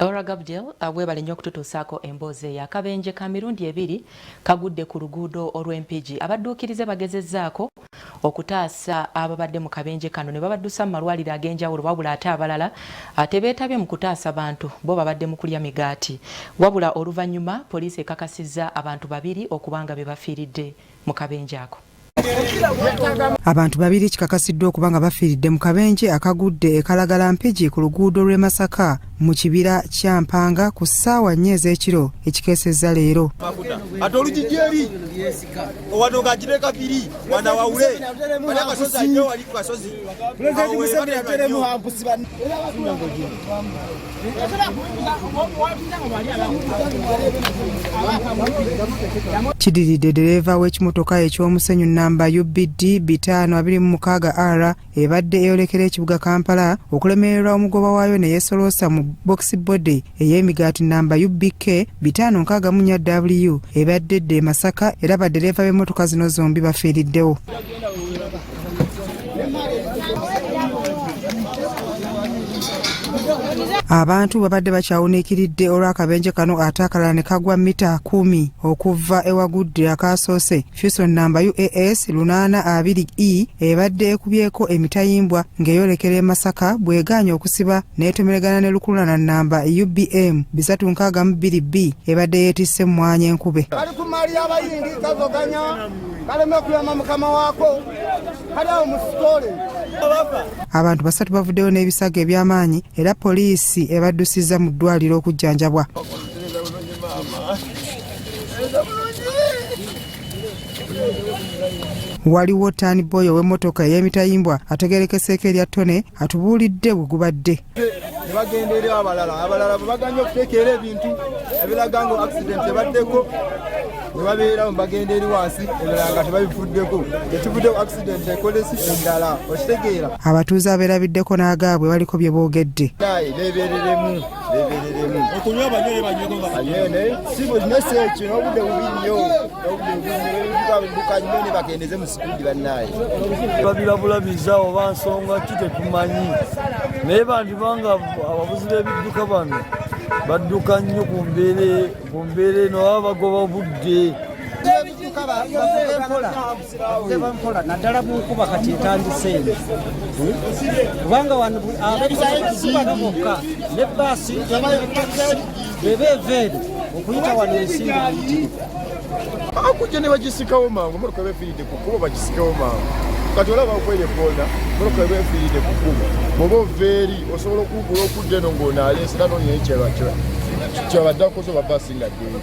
Ora Gabriel webale nnyo okututuusaako emboozi eyo. Akabenje ka mirundi ebiri kagudde ku luguudo olw'Empigi. Abadduukirize bagezezzaako okutaasa ababadde mu kabenje kano ne babaddusa mu malwaliro ag'enjawulo, wabula ate abalala ate beetabye mu kutaasa bantu bo babadde mu kulya migaati. Wabula oluvannyuma poliisi ekakasizza abantu babiri okuba nga be bafiiridde mu kabenje ako. Abantu babiri kikakasiddwa okuba nga bafiiridde mu kabenje akagudde ekalagala Mpigi ku luguudo lw'e Masaka mu kibira kya Mpanga ku ssaawa 4 ez'ekiro ekikeesezza leero. Ate olugijeri owadoga jireka biri wana wawule bali akasozi ayo wali ku kasozi pulezidenti Museveni yateremu hampusi bani kidiridde dereva w'ekimotoka eky'omusenyu namba UBD 526R ebadde eyolekera ekibuga Kampala okulemererwa omugoba waayo ne yeesoloosa mu boxi body ey'emigaati namba UBK 564W ebadde edde Masaka era baddereva b'emmotoka zino zombi bafiiriddewo. Abantu babadde bakyawuniikiridde olw'akabenje kano ate akalala ne kagwa mita 10 okuva ewagudde akaasoose. Fuson namba UAS 820E ebadde ekubyeko emitayimbwa ng'eyolekera e Masaka bwegaanye okusiba n'etomeregana ne lukululana namba UBM 362B ebadde yeetisse mu mwanya enkube. kali ku mali y'abayindi kazoganya kaleme okuyama mukama waako kali awo mu sitole. Abantu basatu bavuddeyo n'ebisago eby'amaanyi era poliisi ebaddusizza mu ddwaliro okujjanjabwa. Waliwo taani boyo w'emmotoka ey'emitayimbwa ategeerekeseeko erya ttone atubuulidde bwe gubadde. Ne bagenderera abalala bwe baganya okuteekera ebintu ebiraga nga accident ebaddeko ne babeerawo bagenda eri wansi ebirala nga tebabifuddeko ekivuddeku accident ekolesi endala okitegeera. Abatuuze abeerabiddeko n'agaabwe baliko bye boogedde. Beebereremu okunywa banywe sibo neseeki n'obudde bubi nnyo buka nnyo ne bakendeze mu sikundi bannaaye. Babirabulabiza oba nsonga ki tetumanyi naye bandibanga abavuzi b'ebidduka bano badduka nnyo ku mbeera eno baba bagoba obudde. Mpola naddala mu nkuba kati etandiseemu kubanga wano abazibano bokka ne baasi beba eveeri okuyita wano ensimbi buyitirivu. Akujja ne bagisikawo mangu motoka beefiiridde ku kkubo bagisikawo mangu kati olaba okwere koona motoka beefiiridde ku kkubo bw'oba oveeri osobola okugula okudda eno ng'onaalese nanonyeye kyabadde akoze oba baasi nga ddene.